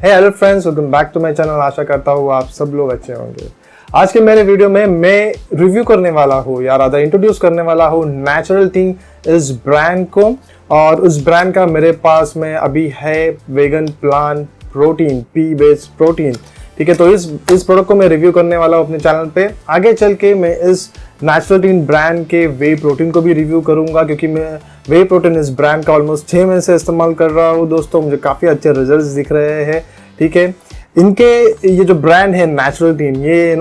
Hello friends, welcome back to my channel. आशा करता हूँ आप सब लोग अच्छे होंगे। आज के मेरे वीडियो में मैं रिव्यू करने वाला हूँ या रादर इंट्रोड्यूस करने वाला हूँ नेचुरल टीन इस ब्रांड को। और उस ब्रांड का मेरे पास में अभी है vegan plant protein, pea based protein. ठीक है, तो इस प्रोडक्ट को मैं रिव्यू करने वाला हूँ अपने चैनल पे। आगे चल के मैं इस नेचुरल टीन ब्रांड के वे प्रोटीन को भी रिव्यू करूंगा, क्योंकि मैं वे प्रोटीन इस ब्रांड का ऑलमोस्ट 6 महीने से इस्तेमाल कर रहा हूँ दोस्तों। मुझे काफ़ी अच्छे रिजल्ट्स दिख रहे हैं। ठीक है, इनके ये जो ब्रांड है नेचुरल टीन, ये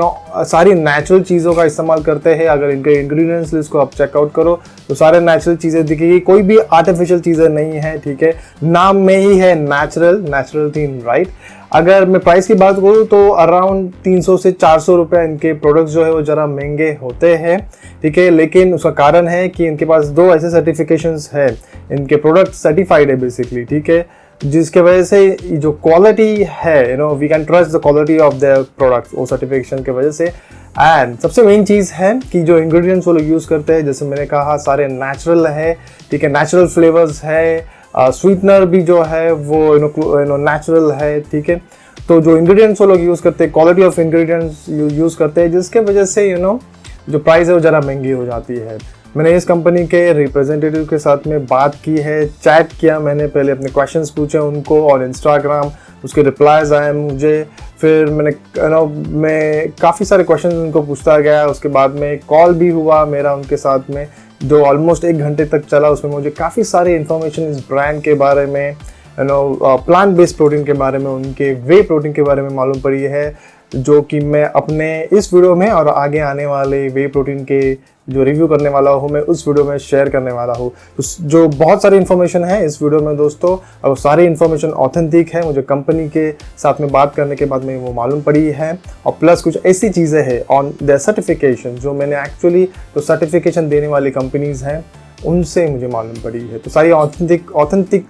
सारी नेचुरल चीज़ों का इस्तेमाल करते हैं। अगर इनके इंग्रेडिएंट्स लिस्ट को आप चेकआउट करो तो सारे नेचुरल चीज़ें दिखेगी, कोई भी आर्टिफिशियल चीज़ें नहीं है। ठीक है, नाम में ही है नेचुरल टीन, राइट। अगर मैं प्राइस की बात करूँ तो अराउंड 300 से 400 रुपये इनके प्रोडक्ट्स जो है वो ज़रा महंगे होते हैं। ठीक है, लेकिन उसका कारण है कि इनके पास 2 ऐसे सर्टिफिकेशंस है, इनके प्रोडक्ट सर्टिफाइड है बेसिकली। ठीक है, जिसके वजह से जो क्वालिटी है, we can trust the quality of the products, वो सर्टिफिकेशन की वजह से। एंड सबसे मेन चीज़ है कि जो इंग्रेडिएंट्स वो लोग यूज़ करते हैं, जैसे मैंने कहा, सारे नेचुरल है। ठीक है, नेचुरल फ्लेवर्स है, स्वीटनर भी जो है वो नेचुरल है। ठीक है, तो जो इंग्रेडिएंट्स वो लोग यूज़ करते हैं, क्वालिटी ऑफ इंग्रेडिएंट्स यूज़ करते हैं, जिसके वजह से जो प्राइस है वो ज़रा महंगी हो जाती है। मैंने इस कंपनी के रिप्रेजेंटेटिव के साथ में बात की है, चैट किया मैंने, पहले अपने क्वेश्चंस पूछे उनको और इंस्टाग्राम उसके रिप्लाईज आए मुझे। फिर मैं काफ़ी सारे क्वेश्चन उनको पूछता गया। उसके बाद में कॉल भी हुआ मेरा उनके साथ में, जो ऑलमोस्ट 1 घंटे तक चला। उसमें मुझे काफ़ी सारी इन्फॉर्मेशन इस ब्रांड के बारे में, प्लांट बेस्ड प्रोटीन के बारे में, उनके वे प्रोटीन के बारे में मालूम पड़ी है, जो कि मैं अपने इस वीडियो में और आगे आने वाले वे प्रोटीन के जो रिव्यू करने वाला हूँ मैं उस वीडियो में शेयर करने वाला हूँ। जो बहुत सारी इन्फॉर्मेशन है इस वीडियो में दोस्तों, और सारी इन्फॉर्मेशन ऑथेंटिक है। मुझे कंपनी के साथ में बात करने के बाद में वो मालूम पड़ी है, और प्लस कुछ ऐसी चीज़ें हैं ऑन द सर्टिफिकेशन जो मैंने एक्चुअली जो सर्टिफिकेशन देने वाली कंपनीज हैं उनसे मुझे मालूम पड़ी है। तो सारी ऑथेंटिक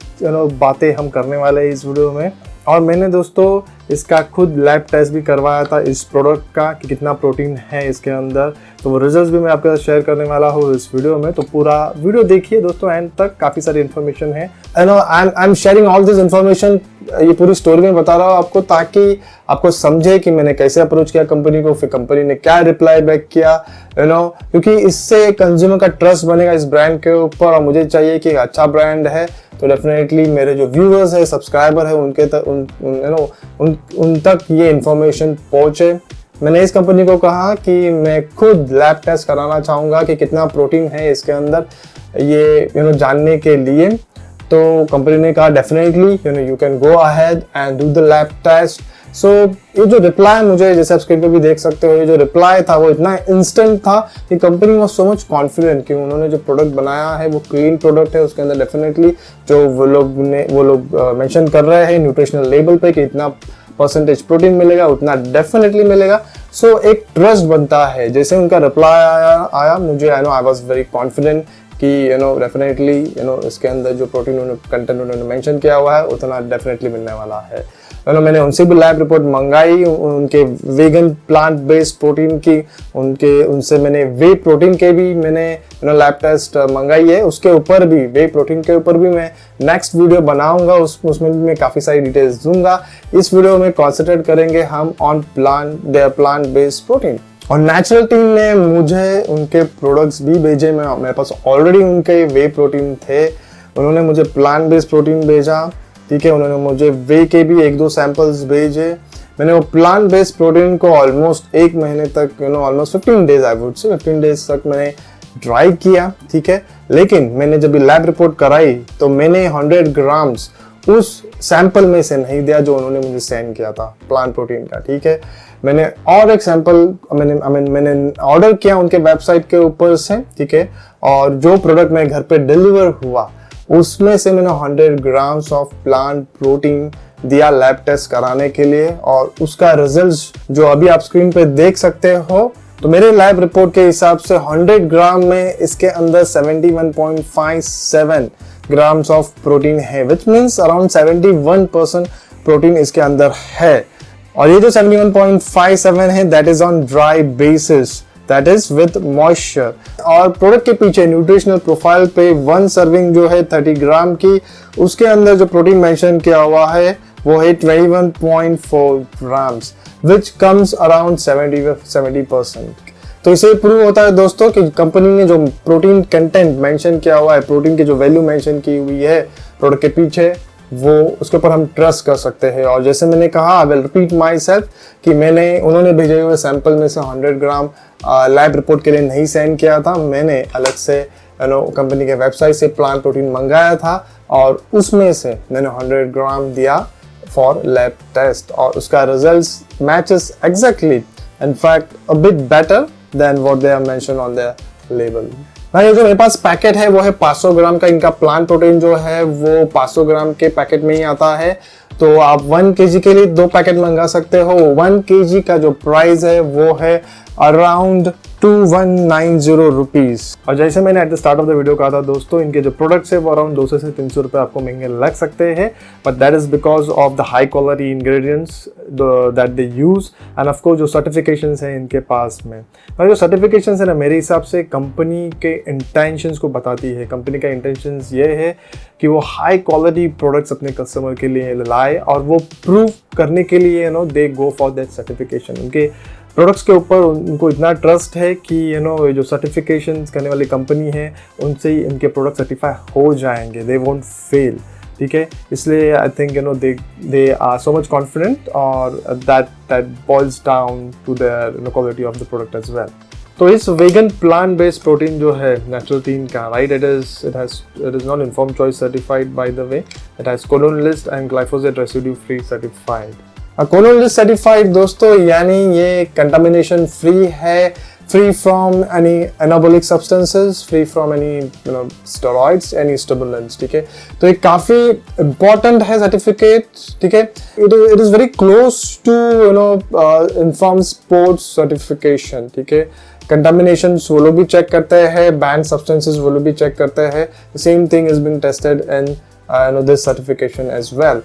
बातें हम करने वाले हैं इस वीडियो में। और मैंने दोस्तों इसका खुद लैब टेस्ट भी करवाया था इस प्रोडक्ट का कि कितना प्रोटीन है इसके अंदर, तो वो रिजल्ट्स भी मैं आपके साथ शेयर करने वाला हूँ इस वीडियो में। तो पूरा वीडियो देखिए दोस्तों एंड तक, काफ़ी सारी इन्फॉर्मेशन है। I am sharing all this information, ये पूरी स्टोरी में बता रहा हूँ आपको, ताकि आपको समझे कि मैंने कैसे अप्रोच किया कंपनी को, फिर कंपनी ने क्या रिप्लाई बैक किया, क्योंकि इससे कंज्यूमर का ट्रस्ट बनेगा इस ब्रांड के ऊपर। और मुझे चाहिए कि अच्छा ब्रांड है तो डेफिनेटली मेरे जो व्यूअर्स है, सब्सक्राइबर है, उनके तक उन तक ये इन्फॉर्मेशन पहुंचे। मैंने इस कंपनी को कहा कि मैं खुद लैब टेस्ट कराना चाहूँगा कि कितना प्रोटीन है इसके अंदर, ये जानने के लिए। तो कंपनी ने कहा definitely you can go ahead and do the lab test. So ये जो रिप्लाई मुझे, जैसे आप स्क्रीन पे भी देख सकते हो, ये जो रिप्लाई था वो इतना इंस्टेंट था कि company was so much confident कि उन्होंने जो प्रोडक्ट बनाया है वो क्लीन प्रोडक्ट है। उसके अंदर डेफिनेटली जो वो लोग मेंशन कर रहे हैं न्यूट्रिशनल लेबल पे कि इतना परसेंटेज प्रोटीन मिलेगा, उतना डेफिनेटली मिलेगा। सो एक ट्रस्ट बनता है। जैसे उनका रिप्लाई आया मुझे, आई वाज वेरी कॉन्फिडेंट कि डेफिनेटली इसके अंदर जो प्रोटीन कंटेंट उन्होंने मेंशन किया हुआ है उतना डेफिनेटली मिलने वाला है। मैंने उनसे भी लैब रिपोर्ट मंगाई, उनके वेगन प्लांट बेस्ड प्रोटीन की, उनसे मैंने वे प्रोटीन के भी मैंने लैब टेस्ट मंगाई है। उसके ऊपर भी, वे प्रोटीन के ऊपर भी मैं नेक्स्ट वीडियो बनाऊंगा, उसमें भी मैं काफ़ी सारी डिटेल्स दूंगा। इस वीडियो में कॉन्सेंट्रेट करेंगे हम ऑन प्लांट बेस्ड प्रोटीन। और नेचुरल टीम ने मुझे उनके प्रोडक्ट्स भी भेजे, मेरे पास ऑलरेडी उनके वे प्रोटीन थे। उन्होंने मुझे प्लांट बेस्ड प्रोटीन भेजा। ठीक है, उन्होंने मुझे वे के भी 1-2 सैंपल्स भेजे। मैंने वो प्लांट बेस्ड प्रोटीन को ऑलमोस्ट 1 महीने तक, ऑलमोस्ट 15 डेज, आई वुड से 15 डेज तक मैंने ट्राई किया। ठीक है, लेकिन मैंने जब लैब रिपोर्ट कराई तो मैंने 100 ग्राम्स उस सैंपल में से नहीं दिया जो उन्होंने मुझे सेंड किया था प्लांट प्रोटीन का। ठीक है, मैंने और एक सैंपल मैंने ऑर्डर किया उनके वेबसाइट के ऊपर से। ठीक है, और जो प्रोडक्ट मेरे घर पे डिलीवर हुआ उसमें से मैंने 100 ग्राम्स ऑफ प्लांट प्रोटीन दिया लैब टेस्ट कराने के लिए, और उसका रिजल्ट्स जो अभी आप स्क्रीन पे देख सकते हो। तो मेरे लैब रिपोर्ट के हिसाब से 100 ग्राम में इसके अंदर 71.57 ग्राम्स ऑफ प्रोटीन है, विच मीन्स अराउंड 71% प्रोटीन इसके अंदर है। और ये जो 71.57 है that is on dry basis, that is with moisture. और प्रोडक्ट के पीछे न्यूट्रिशनल प्रोफाइल पे 1 सर्विंग जो है 30 ग्राम की, उसके अंदर जो प्रोटीन मेंशन किया हुआ है वो है 21.4 ग्राम्स विच कम्स अराउंड 70%। तो इसे प्रूव होता है दोस्तों कि कंपनी ने जो प्रोटीन कंटेंट मेंशन किया हुआ है, प्रोटीन की जो वैल्यू मेंशन की हुई है प्रोडक्ट के पीछे, वो उसके ऊपर हम ट्रस्ट कर सकते हैं। और जैसे मैंने कहा, I will repeat my self कि उन्होंने भेजे हुए सैंपल में से 100 ग्राम लैब रिपोर्ट के लिए नहीं सेंड किया था। मैंने अलग से कंपनी के वेबसाइट से प्लांट प्रोटीन मंगाया था और उसमें से मैंने 100 ग्राम दिया फॉर लैब टेस्ट और उसका result matches exactly, in fact a bit better than what they are mention on their label. भाई जो मेरे पास पैकेट है वो है 500 ग्राम का। इनका प्लांट प्रोटीन जो है वो 500 ग्राम के पैकेट में ही आता है, तो आप 1 kg के लिए 2 पैकेट मंगा सकते हो। 1 kg का जो प्राइस है वो है अराउंड 2190 रुपीज। और जैसे मैंने at the start of the video कहा था दोस्तों, इनके जो प्रोडक्ट्स है वो अराउंड 200 से 300 रुपये आपको महंगे लग सकते हैं, but that is because of the high quality ingredients that they use end of course जो सर्टिफिकेशंस हैं इनके पास में। और जो सर्टिफिकेशंस है ना, मेरे हिसाब से कंपनी के इंटेंशंस को बताती है। कंपनी का इंटेंशंस ये है कि वो हाई क्वालिटी प्रोडक्ट्स अपने कस्टमर के लिए लाए और वो प्रूव करने के लिए दे गो फॉर दैट सर्टिफिकेशन। उनके प्रोडक्ट्स के ऊपर उनको इतना ट्रस्ट है कि जो सर्टिफिकेशन करने वाली कंपनी है उनसे ही इनके प्रोडक्ट सर्टिफाई हो जाएंगे, दे वोंट फेल। ठीक है, इसलिए I think they are so much confident और that boils down to their quality of the product as well. तो इस वेगन प्लांट बेस्ड प्रोटीन जो है नेचुरल तीन का, right, it is not Informed Choice certified by the way, it has Cologne List and glyphosate residue free certified. Cologne List certified दोस्तों यानी ये contamination free है, free from any anabolic substances, free from any steroids, any stimulants. ठीक है, तो ये काफी important है सर्टिफिकेट। ठीक है, it is very close to Informed Sports certification. ठीक है, कंटामिनेशंस वो लोग भी चेक करते हैं, बैंड सब्सटेंसेस वो लोग भी चेक करते हैं। Same thing is being tested in this certification as well.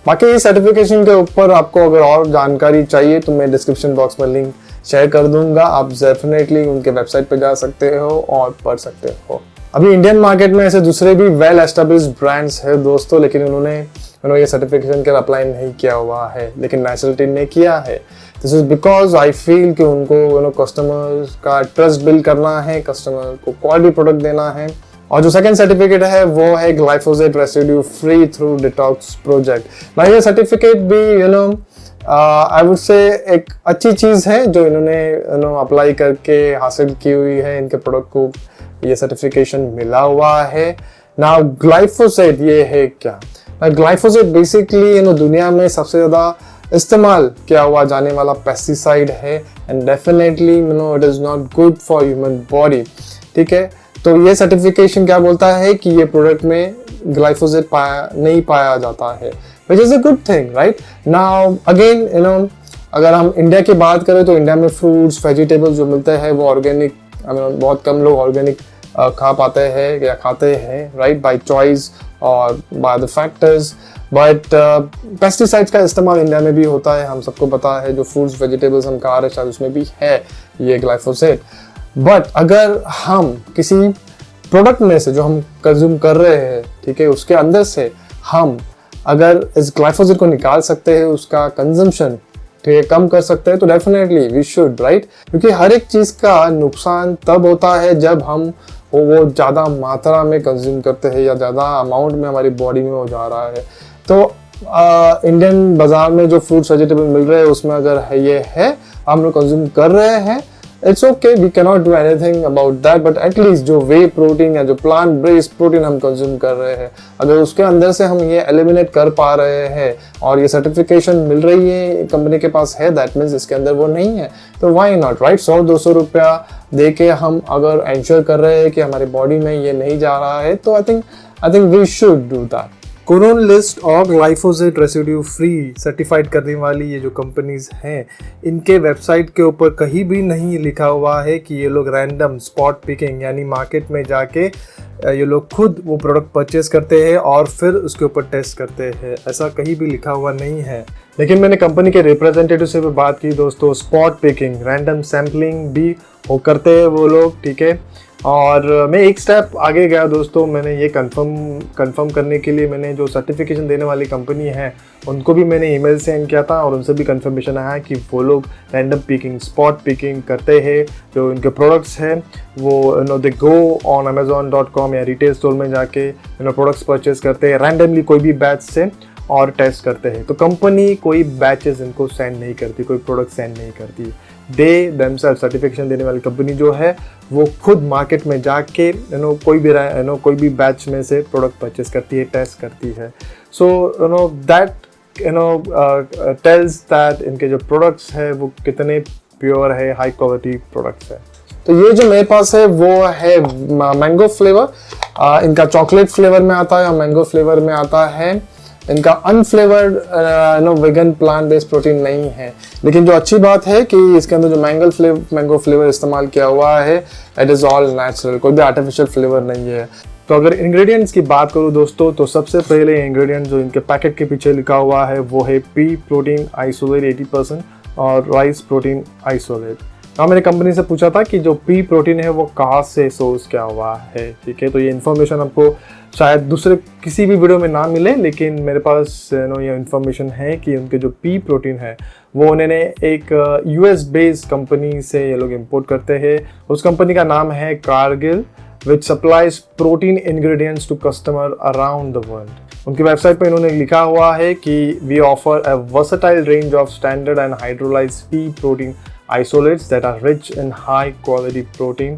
बाकी इस सर्टिफिकेशन के ऊपर आपको अगर और जानकारी चाहिए तो मैं डिस्क्रिप्शन बॉक्स में लिंक शेयर कर दूंगा, आप डेफिनेटली उनके वेबसाइट पे जा सकते हो और पढ़ सकते हो। अभी इंडियन मार्केट में ऐसे दूसरे भी वेल एस्टेब्लिश्ड ब्रांड्स है दोस्तों, लेकिन उन्होंने ये सर्टिफिकेशन के अप्लाई नहीं किया हुआ है, लेकिन नेचुरल टीम ने किया है। This is because I feel कि उनको कस्टमर्स का ट्रस्ट बिल्ड करना है, कस्टमर को क्वालिटी प्रोडक्ट देना है। और जो सेकंड सर्टिफिकेट है वो है glyphosate residue free through detox project. भाई ये सर्टिफिकेट भी आई वुड से एक अच्छी चीज है जो इन्होंने अप्लाई करके हासिल की हुई है। इनके प्रोडक्ट को ये सर्टिफिकेशन मिला हुआ है। नाउ ग्लाइफोसेट ये है क्या? ग्लाइफोसेट बेसिकली दुनिया में सबसे ज्यादा इस्तेमाल किया हुआ जाने वाला पेस्टिसाइड है and definitely it is not good for human body. ठीक है, तो ये सर्टिफिकेशन क्या बोलता है कि ये प्रोडक्ट में ग्लाइफोसेट नहीं पाया जाता है, which is a good thing, right? Now again अगर हम इंडिया की बात करें तो इंडिया में फ्रूट्स वेजिटेबल्स जो मिलते हैं वो ऑर्गेनिक, बहुत कम लोग ऑर्गेनिक खा पाते हैं या खाते हैं, राइट, बाय चॉइस और by the factors. But pesticides का इस्तेमाल इंडिया में भी होता है, हम सबको पता है। जो फ्रूट्स वेजिटेबल्स हम खा रहे हैं शायद उसमें भी है ये ग्लाइफोसेट। बट अगर हम किसी प्रोडक्ट में से जो हम कंज्यूम कर रहे हैं, ठीक है, उसके अंदर से हम अगर इस ग्लाइफोसेट को निकाल सकते हैं, उसका कंजम्पशन ठीक है कम कर सकते हैं, तो डेफिनेटली वी शुड, राइट। क्योंकि हर एक चीज का नुकसान तब होता है जब हम वो ज़्यादा मात्रा में कंज्यूम करते हैं या ज़्यादा अमाउंट में हमारी बॉडी में हो जा रहा है। तो इंडियन बाजार में जो फ्रूट्स वेजिटेबल मिल रहे हैं उसमें अगर है ये है हम लोग कंज्यूम कर रहे हैं, it's okay, we can not do anything about that. But at least जो वे प्रोटीन या जो प्लांट बेस्ड प्रोटीन हम कंज्यूम कर रहे हैं, अगर उसके अंदर से हम ये एलिमिनेट कर पा रहे हैं और ये सर्टिफिकेशन मिल रही है कंपनी के पास है, दैट मीन्स इसके अंदर वो नहीं है, तो व्हाई नॉट, राइट। 100-200 रुपया दे के हम अगर एंश्योर कर रहे हैं कि हमारी बॉडी में ये नहीं जा रहा है, तो I think we should do that. Cologne List और ग्लाइफोसेट रेसिड्यू फ्री सर्टिफाइड करने वाली ये जो कंपनीज हैं, इनके वेबसाइट के ऊपर कहीं भी नहीं लिखा हुआ है कि ये लोग रैंडम स्पॉट पिकिंग यानी मार्केट में जाके ये लोग खुद वो प्रोडक्ट परचेस करते हैं और फिर उसके ऊपर टेस्ट करते हैं, ऐसा कहीं भी लिखा हुआ नहीं है। लेकिन मैंने कंपनी के रिप्रेजेंटेटिव से भी बात की दोस्तों, स्पॉट पिकिंग, रैंडम सैम्पलिंग भी वो करते हैं वो लोग, ठीक है। और मैं एक स्टेप आगे गया दोस्तों, मैंने ये कंफर्म करने के लिए मैंने जो सर्टिफिकेशन देने वाली कंपनी है उनको भी मैंने ईमेल सेंड किया था और उनसे भी कंफर्मेशन आया कि वो लोग रैंडम पिकिंग, स्पॉट पिकिंग करते हैं। जो इनके प्रोडक्ट्स हैं वो दे गो ऑन amazon.com या रिटेल स्टोर में जाके प्रोडक्ट्स परचेज करते हैं रैंडमली कोई भी बैच से और टेस्ट करते हैं। तो कंपनी कोई बैचेस इनको सेंड नहीं करती, कोई प्रोडक्ट सेंड नहीं करती। दे देमसेल्फ सर्टिफिकेशन देने वाली कंपनी जो है वो खुद मार्केट में जाके कोई भी बैच में से प्रोडक्ट परचेस करती है, टेस्ट करती है। सो दैट टेल्स दैट इनके जो प्रोडक्ट्स है वो कितने प्योर है, हाई क्वालिटी प्रोडक्ट्स है। तो ये जो मेरे पास है वो है मैंगो फ्लेवर। इनका चॉकलेट फ्लेवर में आता है और मैंगो फ्लेवर में आता है। इनका unflavoured vegan plant based protein नहीं है, लेकिन जो अच्छी बात है कि इसके अंदर जो मैंगो फ्लेवर इस्तेमाल किया हुआ है इट इज़ ऑल नेचुरल, कोई भी आर्टिफिशियल फ्लेवर नहीं है। तो अगर इंग्रेडिएंट्स की बात करूँ दोस्तों तो सबसे पहले इंग्रेडिएंट जो इनके पैकेट के पीछे लिखा हुआ है वो है पी प्रोटीन आइसोलेट 80% और राइस प्रोटीन आइसोलेट। हाँ, मैंने कंपनी से पूछा था कि जो पी प्रोटीन है वो कहाँ से सोर्स किया हुआ है, ठीक है। तो ये इन्फॉर्मेशन आपको शायद दूसरे किसी भी वीडियो में ना मिले, लेकिन मेरे पास ये इन्फॉर्मेशन है कि उनके जो पी प्रोटीन है वो उन्होंने एक US बेस्ड कंपनी से ये लोग इंपोर्ट करते हैं। उस कंपनी का नाम है Kargil, which supplies protein ingredients to customer around the world। उनकी वेबसाइट पे इन्होंने लिखा हुआ है कि we offer a versatile range of standard and hydrolyzed pea protein isolates that are rich in high quality protein,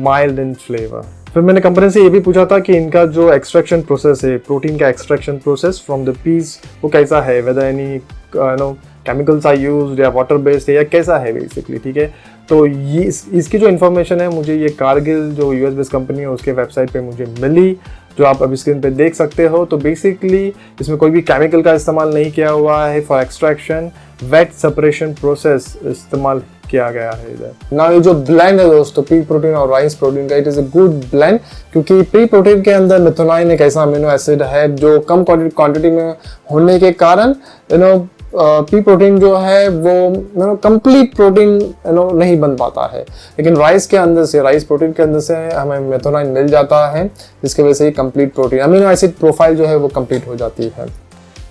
mild in flavor। फिर मैंने company से ये भी पूछा था कि इनका जो एक्सट्रैक्शन प्रोसेस है, प्रोटीन का extraction process from the peas वो कैसा है, whether any chemicals are used या वाटर बेस्ड है या कैसा है बेसिकली, ठीक है। तो ये इसकी जो इन्फॉर्मेशन है मुझे ये कारगिल जो US बेस्ड कंपनी है उसके वेबसाइट पे मुझे मिली, जो आप अभी स्क्रीन पे देख सकते हो। तो बेसिकली इसमें कोई भी केमिकल का इस्तेमाल नहीं किया हुआ है for extraction, wet separation process इस्तेमाल किया गया है इधर। ना ये जो ब्लेंड है दोस्तों पी प्रोटीन और राइस प्रोटीन का, it is a good blend, क्योंकि पी प्रोटीन के अंदर मेथोनाइन एक ऐसा अमीनो एसिड है जो कम क्वांटिटी में होने के कारण पी प्रोटीन जो है वो कंप्लीट प्रोटीन नहीं बन पाता है। लेकिन राइस प्रोटीन के अंदर से हमें मेथोनाइन मिल जाता है, जिसकी वजह से complete protein amino acid profile जो है वो कंप्लीट हो जाती है।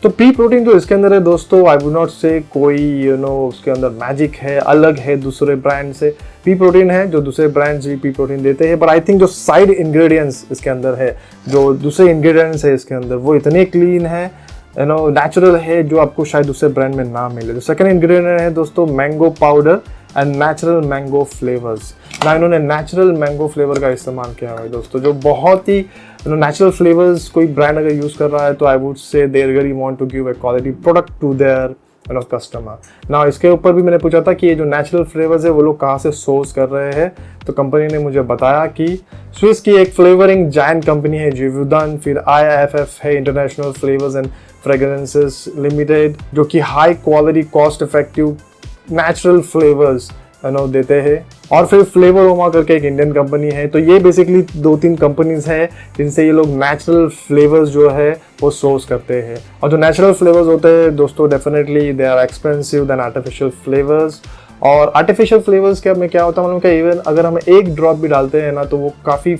तो पी प्रोटीन जो इसके अंदर है दोस्तों, आई वुड नॉट से कोई उसके अंदर मैजिक है, अलग है दूसरे ब्रांड से। पी प्रोटीन है जो दूसरे ब्रांड्स भी पी प्रोटीन देते हैं, बट आई थिंक जो साइड इंग्रेडिएंट्स इसके अंदर है, जो दूसरे इंग्रेडिएंट्स है इसके अंदर वो इतने क्लीन है, नेचुरल है, जो आपको शायद दूसरे ब्रांड में ना मिले। जो सेकंड इंग्रेडिएंट है दोस्तों mango powder and natural mango flavours. ना इन्होंने नेचुरल मैंगो फ्लेवर का इस्तेमाल किया हुआ है दोस्तों, जो बहुत ही नेचुरल फ्लेवर्स कोई ब्रांड अगर यूज़ कर रहा है तो I would say they really want to give a quality product to their customer. ना इसके ऊपर भी मैंने पूछा था कि ये जो नेचुरल फ्लेवर्स है वो लोग कहाँ से सोर्स कर रहे हैं, तो कंपनी ने मुझे बताया कि स्विस की एक फ्लेवरिंग जायंट कंपनी है जीवदान, फिर IFF है international flavours and fragrances limited, जो कि high quality cost effective natural flavours देते हैं। और फिर फ्लेवर ओमा करके एक इंडियन कंपनी है। तो ये बेसिकली 2-3 कंपनीज है जिनसे ये लोग नेचुरल फ्लेवर्स जो है वो सोर्स करते हैं। और जो नेचुरल फ्लेवर्स होते हैं दोस्तों definitely they are expensive than artificial flavours. और आर्टिफिशियल फ्लेवर्स के में क्या होता है मालूम, इवन अगर हम एक ड्रॉप भी डालते हैं ना तो वो काफ़ी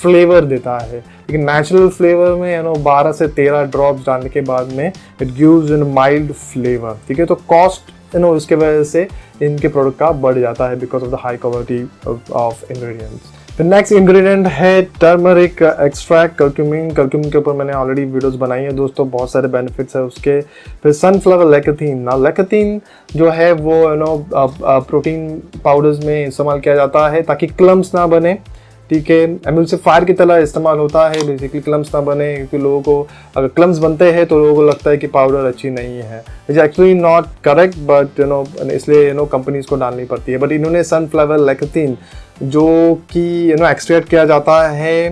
फ्लेवर देता है, लेकिन नेचुरल फ्लेवर में 12 से 13 ड्रॉप्स डालने के बाद में it gives in mild flavour, ठीक है। तो कॉस्ट इसके वजह से इनके प्रोडक्ट का बढ़ जाता है because of the high quality of ingredients. फिर नेक्स्ट इंग्रेडिएंट है टर्मरिक एक्सट्रैक्ट, कर्क्यूमिन। कर्क्यूमिन के ऊपर मैंने ऑलरेडी वीडियोस बनाई है दोस्तों, बहुत सारे बेनिफिट्स है उसके। फिर सनफ्लावर लेकेथिन। ना लेकेथिन जो है वो प्रोटीन पाउडर्स में इस्तेमाल किया जाता है ताकि क्लम्स ना बने, ठीक है। एमल्सिफायर की तरह इस्तेमाल होता है बेसिकली, क्लम्स ना बने, क्योंकि लोगों को अगर क्लम्स बनते हैं तो लोगों को लगता है कि पाउडर अच्छी नहीं है, is actually not correct, but इसलिए कंपनीज को डालनी पड़ती है। बट इन्होंने सनफ्लावर लेकेथिन जो कि एक्सट्रैक्ट किया जाता है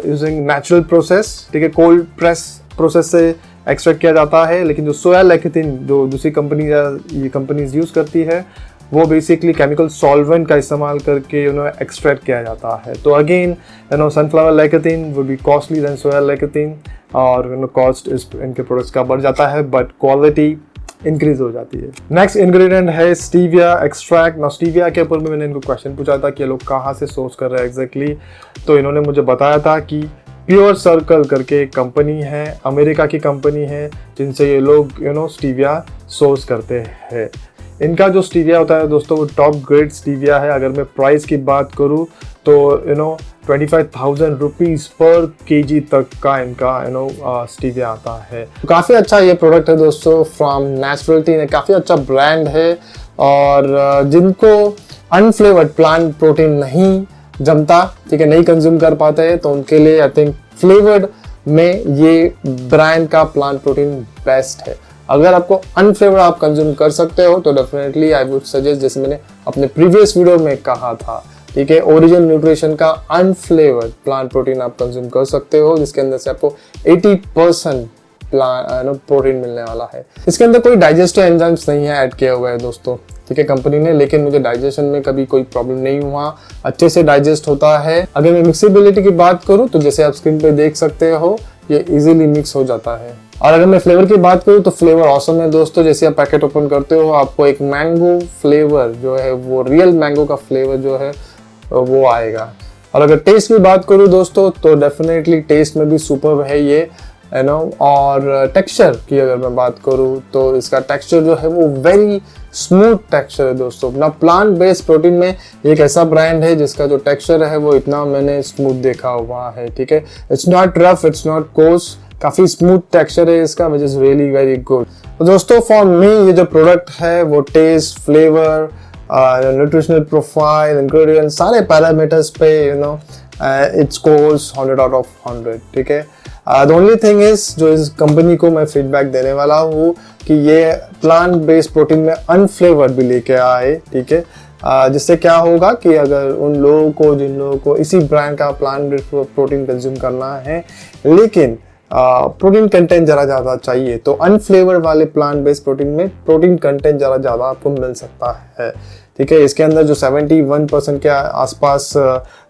यूजिंग नेचुरल प्रोसेस, ठीक है, कोल्ड प्रेस प्रोसेस से एक्सट्रैक्ट किया जाता है। लेकिन जो सोया लेकेथिन जो दूसरी कंपनीज यूज़ करती है वो बेसिकली केमिकल सॉल्वेंट का इस्तेमाल करके एक्सट्रैक्ट किया जाता है। तो again sunflower lecithin would be costly than soya lecithin, और कॉस्ट इनके प्रोडक्ट्स का बढ़ जाता है, बट क्वालिटी इंक्रीज हो जाती है। नेक्स्ट इंग्रेडिएंट है स्टीविया एक्सट्रैक्ट। ना स्टीविया के ऊपर भी मैंने इनको क्वेश्चन पूछा था कि ये लोग कहाँ से सोर्स कर रहे हैं एग्जैक्टली, तो इन्होंने मुझे बताया था कि प्योर सर्कल करके एक कंपनी है, अमेरिका की कंपनी है, जिनसे ये लोग स्टीविया सोर्स करते हैं। इनका जो स्टीविया होता है दोस्तों वो टॉप ग्रेड स्टीविया है। अगर मैं प्राइस की बात करूँ तो 25,000 रुपीज़ पर केजी तक का इनका स्टीविया आता है। काफ़ी अच्छा ये प्रोडक्ट है दोस्तों फ्रॉम नेचुरल टी, काफ़ी अच्छा ब्रांड है। और जिनको अनफ्लेवर्ड प्लांट प्रोटीन नहीं जमता, ठीक है, नहीं कंज्यूम कर पाते हैं, तो उनके लिए आई थिंक फ्लेवर्ड में ये ब्रांड का प्लांट प्रोटीन बेस्ट है। अगर आपको अनफ्लेवर्ड आप कंज्यूम कर सकते हो तो डेफिनेटली आई वुड सजेस्ट, जैसे मैंने अपने प्रीवियस वीडियो में कहा था, ठीक है, ओरिजिन न्यूट्रिशन का अनफ्लेवर्ड प्लांट प्रोटीन आप कंज्यूम कर सकते हो, जिसके अंदर से आपको 80% प्रोटीन मिलने वाला है। इसके अंदर कोई डाइजेस्टिव एंजाइम्स नहीं है ऐड किया हुआ है दोस्तों, ठीक है, कंपनी ने, लेकिन मुझे डाइजेशन में कभी कोई प्रॉब्लम नहीं हुआ, अच्छे से डाइजेस्ट होता है। अगर मैं मिक्सेबिलिटी की बात करूँ तो जैसे आप स्क्रीन पे देख सकते हो ये इजीली मिक्स हो जाता है। और अगर मैं फ्लेवर की बात करूँ तो फ्लेवर ऑसम है दोस्तों। जैसे आप पैकेट ओपन करते हो आपको एक मैंगो फ्लेवर जो है वो रियल मैंगो का फ्लेवर जो है वो आएगा। और अगर टेस्ट की बात करूँ दोस्तों तो डेफिनेटली टेस्ट में भी सुपर है ये, और टेक्सचर की अगर मैं बात करूँ तो इसका टेक्सचर जो है वो वेरी स्मूथ टेक्सचर है दोस्तों। ना प्लांट बेस्ड प्रोटीन में एक ऐसा ब्रांड है जिसका जो टेक्सचर है वो इतना मैंने स्मूथ देखा हुआ है, ठीक है, it's not rough, it's not coarse, काफी स्मूथ टेक्सचर है इसका, which is really very good. तो दोस्तों फॉर मी ये जो प्रोडक्ट है वो taste, flavour, nutritional profile, ingredient, सारे पैरामीटर्स पे इट स्कोर्स 100 आउट ऑफ 100, ठीक है। द ओनली थिंग इज जो इस कंपनी को मैं फीडबैक देने वाला हूँ कि ये प्लांट बेस्ड प्रोटीन में अनफ्लेवर्ड भी लेके आए, ठीक है, जिससे क्या होगा कि अगर उन लोगों को, जिन लोगों को इसी ब्रांड का प्लांट बेस्ड प्रोटीन कंज्यूम करना है लेकिन प्रोटीन कंटेंट ज़रा ज़्यादा चाहिए, तो अनफ्लेवर्ड वाले प्लांट बेस्ड प्रोटीन में प्रोटीन कंटेंट ज़रा ज़्यादा आपको मिल सकता है, ठीक है। इसके अंदर जो 71% के आसपास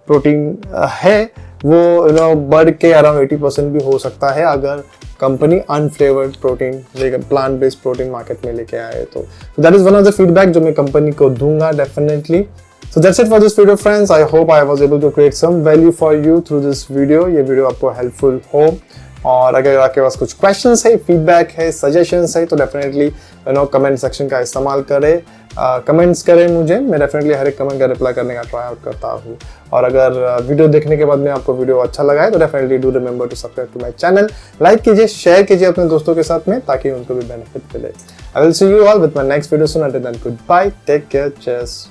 प्रोटीन है वो बढ़ के अराउंड 80% भी हो सकता है अगर कंपनी अनफ्लेवर्ड प्रोटीन लेकर प्लांट बेस्ड प्रोटीन मार्केट में लेके आए तो that is one of the feedback जो मैं कंपनी को दूंगा definitely. So that's it for this video friends. I hope I was able to create some value for you through this video. ये video आपको हेल्पफुल हो, और अगर आपके पास कुछ क्वेश्चंस है, फीडबैक है, सजेशंस है तो डेफिनेटली कमेंट सेक्शन का इस्तेमाल करें, कमेंट्स करें मुझे, मैं डेफिनेटली हर एक कमेंट का रिप्लाई करने का ट्राई आउट करता हूँ। और अगर वीडियो देखने के बाद में आपको वीडियो अच्छा लगा है तो definitely do remember to subscribe to my channel, like कीजिए, शेयर कीजिए अपने दोस्तों के साथ में ताकि उनको भी बेनिफिट मिले। I will see you all with my next video soon, until then goodbye, take care, cheers.